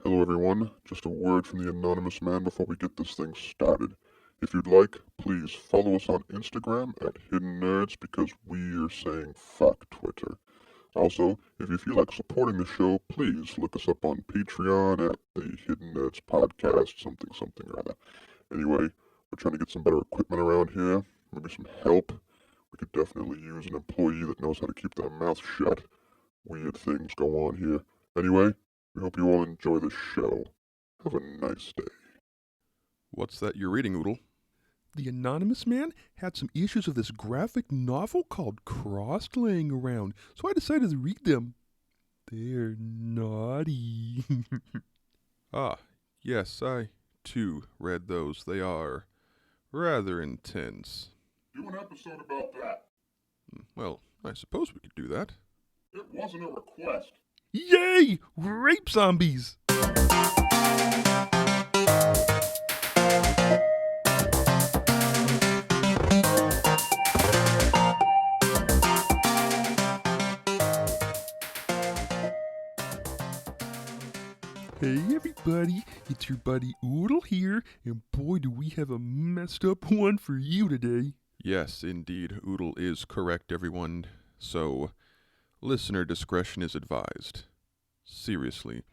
Hello everyone, just a word from the anonymous man before we get this thing started. If you'd like, please follow us on Instagram at Hidden Nerds because we're saying fuck Twitter. Also, if you feel like supporting the show, please look us up on Patreon at the Hidden Nerds Podcast, something or other. Anyway, we're trying to get some better equipment around here, maybe some help. We could definitely use an employee that knows how to keep their mouth shut. Weird things go on here. Anyway, we hope you all enjoy the show. Have a nice day. What's that you're reading, Oodle? The anonymous man had some issues of this graphic novel called Crossed laying around, so I decided to read them. They're naughty. Ah, yes, I, too, read those. They are rather intense. Do an episode about that. Well, I suppose we could do that. It wasn't a request. Yay! Rape zombies! Hey everybody, it's your buddy Oodle here, and boy do we have a messed up one for you today. Yes, indeed, Oodle is correct, everyone. So, listener discretion is advised. Seriously,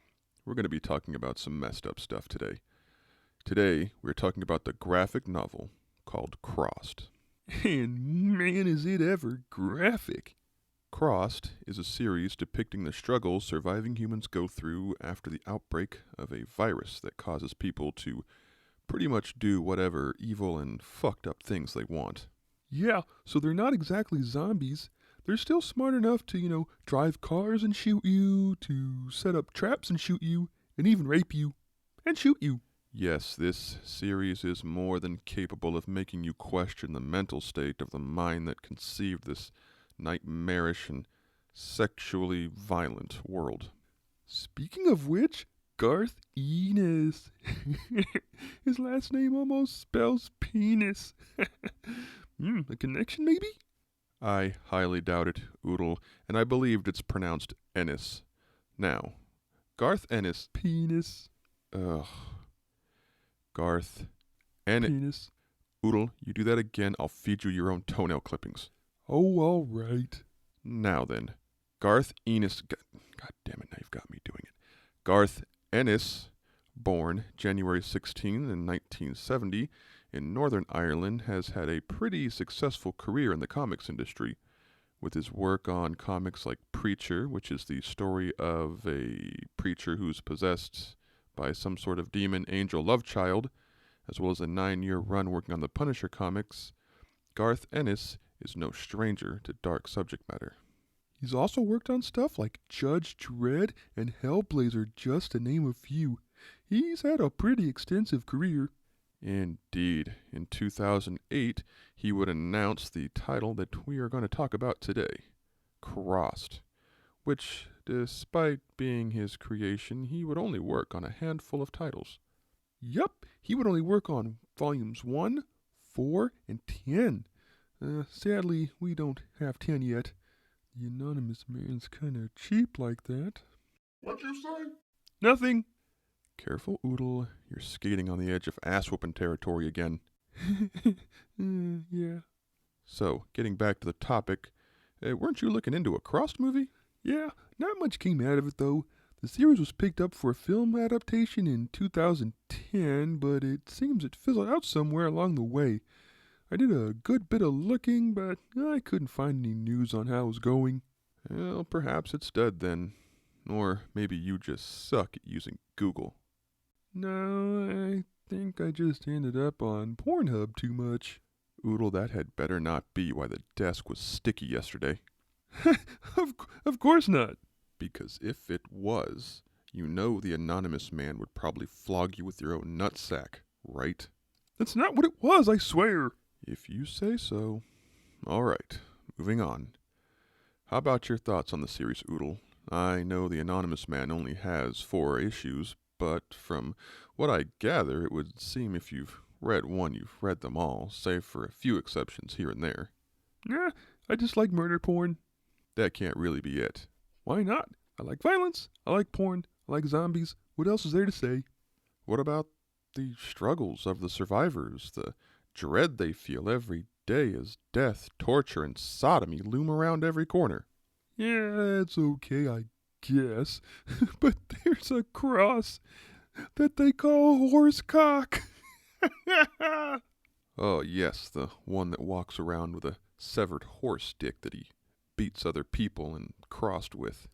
we're going to be talking about some messed up stuff today. Today, we're talking about the graphic novel called Crossed. And man is it ever graphic. Crossed is a series depicting the struggles surviving humans go through after the outbreak of a virus that causes people to pretty much do whatever evil and fucked up things they want. Yeah, so they're not exactly zombies. They're still smart enough to, drive cars and shoot you, to set up traps and shoot you, and even rape you, and shoot you. Yes, this series is more than capable of making you question the mental state of the mind that conceived this nightmarish and sexually violent world. Speaking of which, Garth Ennis. His last name almost spells penis. A connection maybe? I highly doubt it, Oodle, and I believed it's pronounced Ennis. Now, Garth Ennis... Penis. Ugh. Garth Ennis... Penis. Oodle, you do that again, I'll feed you your own toenail clippings. Oh, all right. Now then, Garth Ennis... God damn it, now you've got me doing it. Garth Ennis, born January 16 in 1970 in Northern Ireland, has had a pretty successful career in the comics industry, with his work on comics like Preacher, which is the story of a preacher who's possessed by some sort of demon angel love child, as well as a 9-year run working on the Punisher comics. Garth Ennis is no stranger to dark subject matter. He's also worked on stuff like Judge Dredd and Hellblazer, just to name a few. He's had a pretty extensive career. Indeed. In 2008, he would announce the title that we are going to talk about today, Crossed, which, despite being his creation, he would only work on a handful of titles. Yup, he would only work on volumes 1, 4, and 10. Sadly, we don't have 10 yet. The anonymous man's kinda cheap like that. What'd you say? Nothing. Careful, Oodle. You're skating on the edge of ass-whooping territory again. Yeah. So, getting back to the topic, weren't you looking into a Crossed movie? Yeah, not much came out of it though. The series was picked up for a film adaptation in 2010, but it seems it fizzled out somewhere along the way. I did a good bit of looking, but I couldn't find any news on how it was going. Well, perhaps it's dead then. Or maybe you just suck at using Google. No, I think I just ended up on Pornhub too much. Oodle, that had better not be why the desk was sticky yesterday. Of course not. Because if it was, you know the anonymous man would probably flog you with your own nutsack, right? That's not what it was, I swear. If you say so. All right, moving on. How about your thoughts on the series, Oodle? I know the anonymous man only has 4 issues, but from what I gather, it would seem if you've read one, you've read them all, save for a few exceptions here and there. Nah, I just like murder porn. That can't really be it. Why not? I like violence, I like porn, I like zombies. What else is there to say? What about the struggles of the survivors, the dread they feel every day as death, torture, and sodomy loom around every corner? Yeah, it's okay, I guess. But there's a cross that they call horse cock. Oh, yes, the one that walks around with a severed horse dick that he beats other people and crossed with.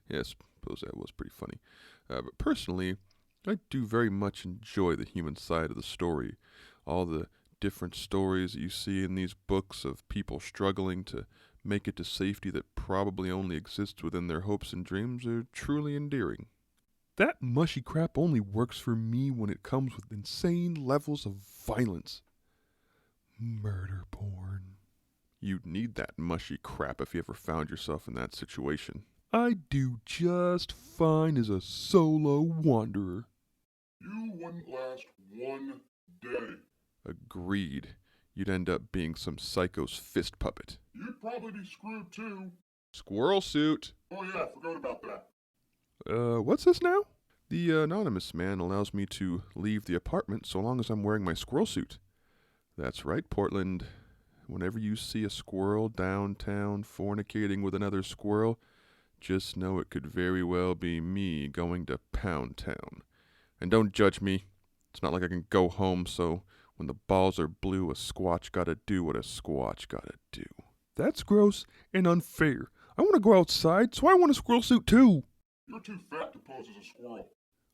Yeah, I suppose that was pretty funny. But personally, I do very much enjoy the human side of the story. All the different stories that you see in these books of people struggling to make it to safety that probably only exists within their hopes and dreams are truly endearing. That mushy crap only works for me when it comes with insane levels of violence. Murder porn. You'd need that mushy crap if you ever found yourself in that situation. I do just fine as a solo wanderer. You wouldn't last one day. Agreed. You'd end up being some psycho's fist puppet. You'd probably be screwed too. Squirrel suit! Oh yeah, I forgot about that. What's this now? The anonymous man allows me to leave the apartment so long as I'm wearing my squirrel suit. That's right, Portland. Whenever you see a squirrel downtown fornicating with another squirrel, just know it could very well be me going to Pound Town. And don't judge me. It's not like I can go home, so when the balls are blue, a squatch gotta do what a squatch gotta do. That's gross and unfair. I want to go outside, so I want a squirrel suit too. You're too fat to pose as a squirrel.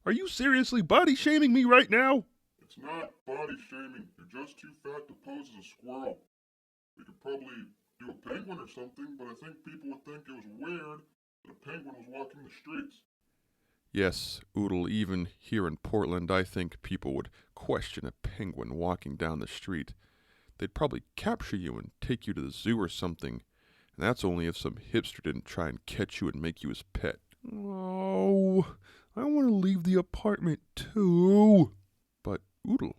Are you seriously body shaming me right now? It's not body shaming. You're just too fat to pose as a squirrel. We could probably do a penguin or something, but I think people would think it was weird that a penguin was walking the streets. Yes, Oodle, even here in Portland, I think people would question a penguin walking down the street. They'd probably capture you and take you to the zoo or something, and that's only if some hipster didn't try and catch you and make you his pet. Oh, I want to leave the apartment too. But, Oodle,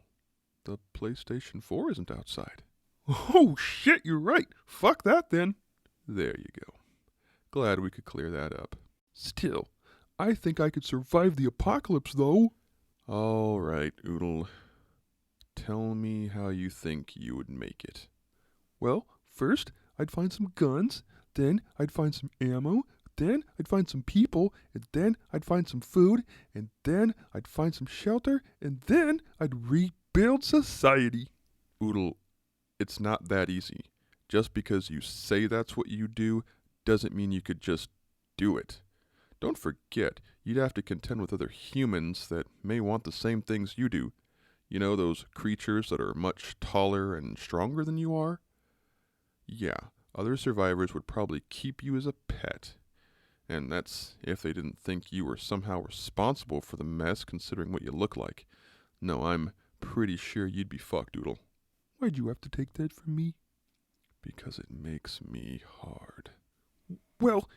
the PlayStation 4 isn't outside. Oh shit, you're right. Fuck that then. There you go. Glad we could clear that up. Still, I think I could survive the apocalypse though. All right, Oodle. Tell me how you think you would make it. Well, first, I'd find some guns, then I'd find some ammo, then I'd find some people, and then I'd find some food, and then I'd find some shelter, and then I'd rebuild society. Oodle, it's not that easy. Just because you say that's what you do doesn't mean you could just do it. Don't forget, you'd have to contend with other humans that may want the same things you do. You know, those creatures that are much taller and stronger than you are? Yeah, other survivors would probably keep you as a pet. And that's if they didn't think you were somehow responsible for the mess, considering what you look like. No, I'm pretty sure you'd be fucked, Oodle. Why'd you have to take that from me? Because it makes me hard. Well,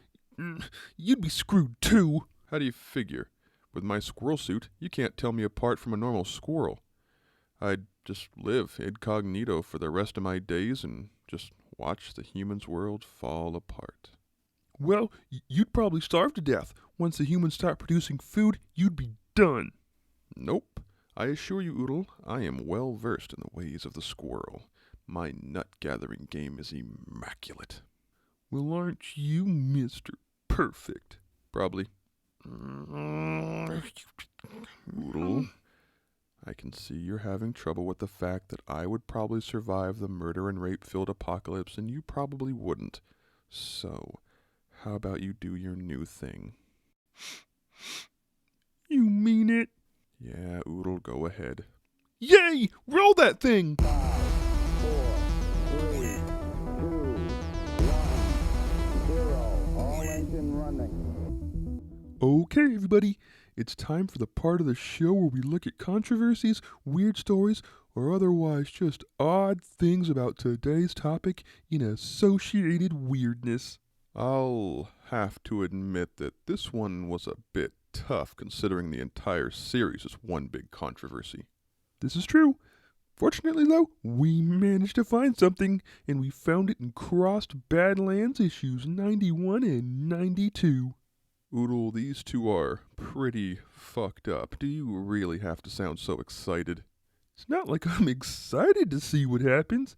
you'd be screwed too. How do you figure? With my squirrel suit, you can't tell me apart from a normal squirrel. I'd just live incognito for the rest of my days and just watch the human's world fall apart. Well, you'd probably starve to death. Once the humans start producing food, you'd be done. Nope. I assure you, Oodle, I am well versed in the ways of the squirrel. My nut-gathering game is immaculate. Well, aren't you Mr. Perfect? Probably. Oodle, I can see you're having trouble with the fact that I would probably survive the murder and rape-filled apocalypse and you probably wouldn't. So, how about you do your new thing? You mean it? Yeah, Oodle, go ahead. Yay! Roll that thing! 5, 4, 3, 2, 1, 0. All engine running. Okay, everybody, it's time for the part of the show where we look at controversies, weird stories, or otherwise just odd things about today's topic in associated weirdness. I'll have to admit that this one was a bit tough considering the entire series is one big controversy. This is true. Fortunately, though, we managed to find something, and we found it in Crossed Badlands issues 91 and 92. Oodle, these two are pretty fucked up. Do you really have to sound so excited? It's not like I'm excited to see what happens.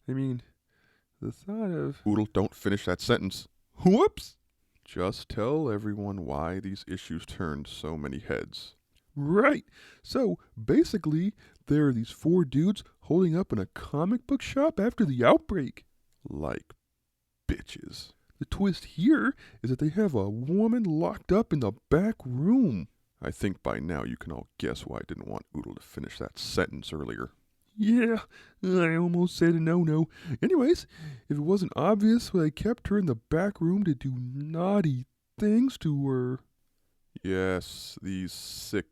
I mean, the thought of... Oodle, don't finish that sentence. Whoops! Just tell everyone why these issues turned so many heads. Right. So, basically, there are these 4 dudes holding up in a comic book shop after the outbreak. Like bitches. The twist here is that they have a woman locked up in the back room. I think by now you can all guess why I didn't want Oodle to finish that sentence earlier. Yeah, I almost said a no-no. Anyways, if it wasn't obvious, they kept her in the back room to do naughty things to her. Yes, these sick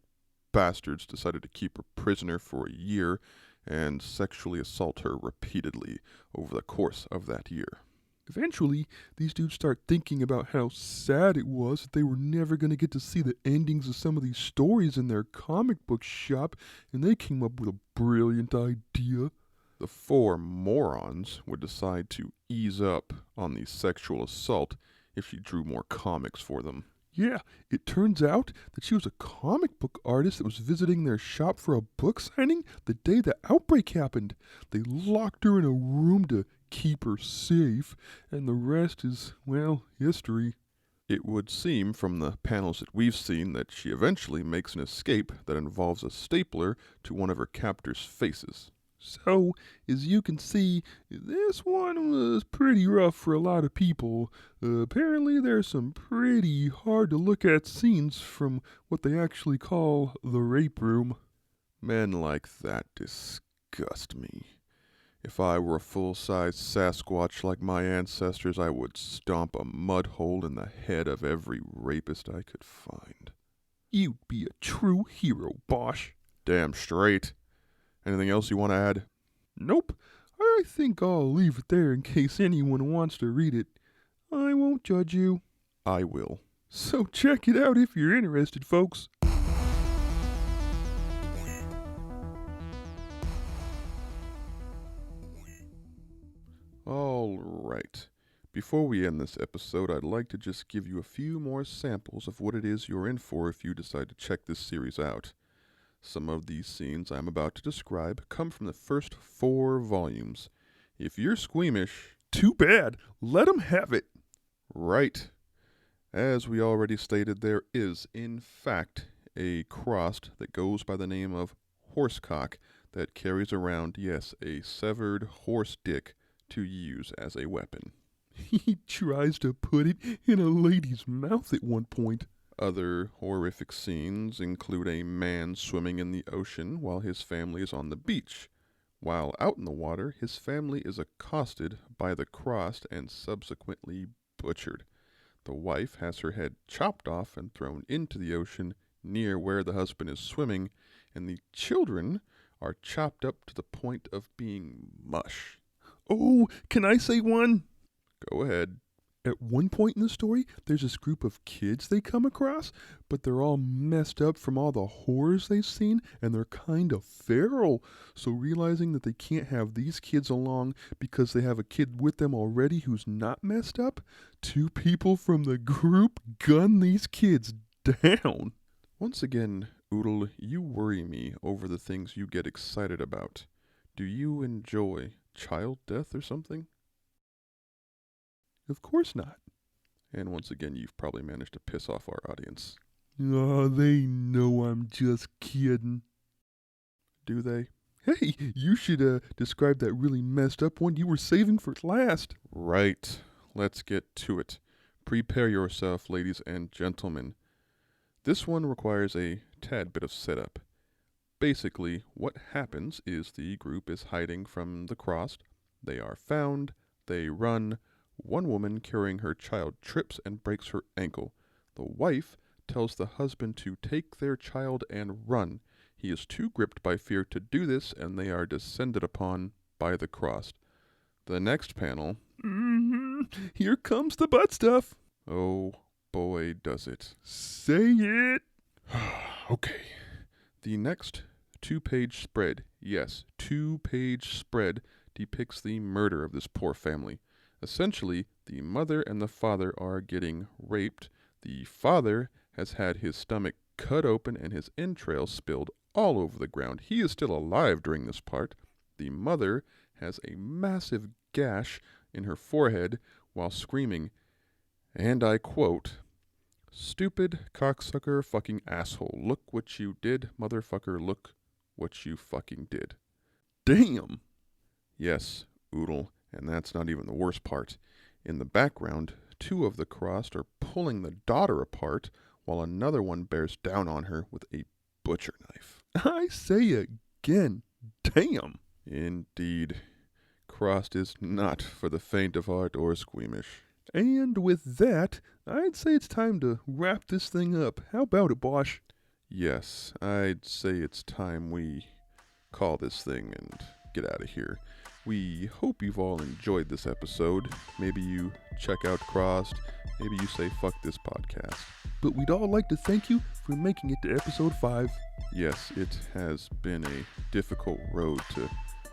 bastards decided to keep her prisoner for a year and sexually assault her repeatedly over the course of that year. Eventually, these dudes start thinking about how sad it was that they were never going to get to see the endings of some of these stories in their comic book shop, and they came up with a brilliant idea. The 4 morons would decide to ease up on the sexual assault if she drew more comics for them. Yeah, it turns out that she was a comic book artist that was visiting their shop for a book signing the day the outbreak happened. They locked her in a room to keep her safe, and the rest is, well, history. It would seem from the panels that we've seen that she eventually makes an escape that involves a stapler to one of her captors' faces. So, as you can see, this one was pretty rough for a lot of people. Apparently there's some pretty hard to look at scenes from what they actually call the rape room. Men like that disgust me. If I were a full-size Sasquatch like my ancestors, I would stomp a mud hole in the head of every rapist I could find. You'd be a true hero, Bosh. Damn straight. Anything else you want to add? Nope. I think I'll leave it there in case anyone wants to read it. I won't judge you. I will. So check it out if you're interested, folks. All right. Before we end this episode, I'd like to just give you a few more samples of what it is you're in for if you decide to check this series out. Some of these scenes I'm about to describe come from the first 4 volumes. If you're squeamish, Too bad. Let 'em have it. right. As we already stated, there is, in fact, a crossed that goes by the name of horsecock that carries around, yes, a severed horse dick to use as a weapon. He tries to put it in a lady's mouth at one point. Other horrific scenes include a man swimming in the ocean while his family is on the beach. While out in the water, his family is accosted by the crossed and subsequently butchered. The wife has her head chopped off and thrown into the ocean near where the husband is swimming, and the children are chopped up to the point of being mush. Oh, can I say one? Go ahead. At one point in the story, there's this group of kids they come across, but they're all messed up from all the horrors they've seen, and they're kind of feral. So realizing that they can't have these kids along because they have a kid with them already who's not messed up, 2 people from the group gun these kids down. Once again, Oodle, you worry me over the things you get excited about. Do you enjoy child death or something? Of course not. And once again, you've probably managed to piss off our audience. Oh, they know I'm just kidding. Do they? Hey, you should describe that really messed up one you were saving for last. Right. Let's get to it. Prepare yourself, ladies and gentlemen. This one requires a tad bit of setup. Basically, what happens is the group is hiding from the crossed. They are found. They run. One woman carrying her child trips and breaks her ankle. The wife tells the husband to take their child and run. He is too gripped by fear to do this, and they are descended upon by the crossed. The next panel... Here comes the butt stuff. Oh, boy, does it. Say it. Okay. The next 2-page spread, yes, 2-page spread, depicts the murder of this poor family. Essentially, the mother and the father are getting raped. The father has had his stomach cut open and his entrails spilled all over the ground. He is still alive during this part. The mother has a massive gash in her forehead while screaming, and I quote, "Stupid cocksucker fucking asshole. Look what you did, motherfucker. Look what you fucking did." Damn. Yes, Oodle, and that's not even the worst part. In the background, two of the crossed are pulling the daughter apart while another one bears down on her with a butcher knife. I say again, damn. Indeed. Crossed is not for the faint of heart or squeamish. And with that, I'd say it's time to wrap this thing up. How about it, Bosh? Yes, I'd say it's time we call this thing and get out of here. We hope you've all enjoyed this episode. Maybe you check out Crossed. Maybe you say fuck this podcast. But we'd all like to thank you for making it to episode 5. Yes, it has been a difficult road to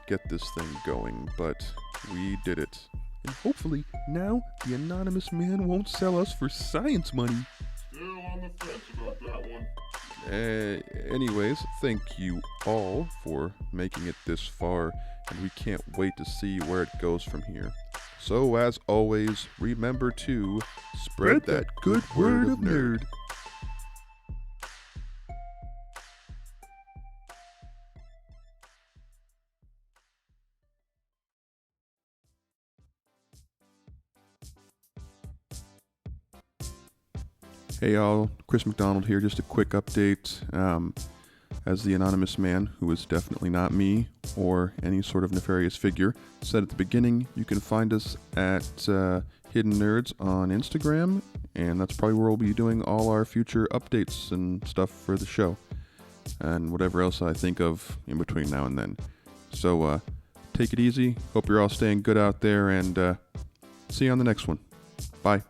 get this thing going, but we did it. And hopefully now the anonymous man won't sell us for science money. Still on the fence about that one. Anyways, thank you all for making it this far, and we can't wait to see where it goes from here. So, as always, remember to spread that good word of nerd. Hey y'all, Chris McDonald here, just a quick update. As the anonymous man, who is definitely not me or any sort of nefarious figure, said at the beginning, you can find us at Hidden Nerds on Instagram, and that's probably where we'll be doing all our future updates and stuff for the show, and whatever else I think of in between now and then. So take it easy, hope you're all staying good out there, and see you on the next one. Bye.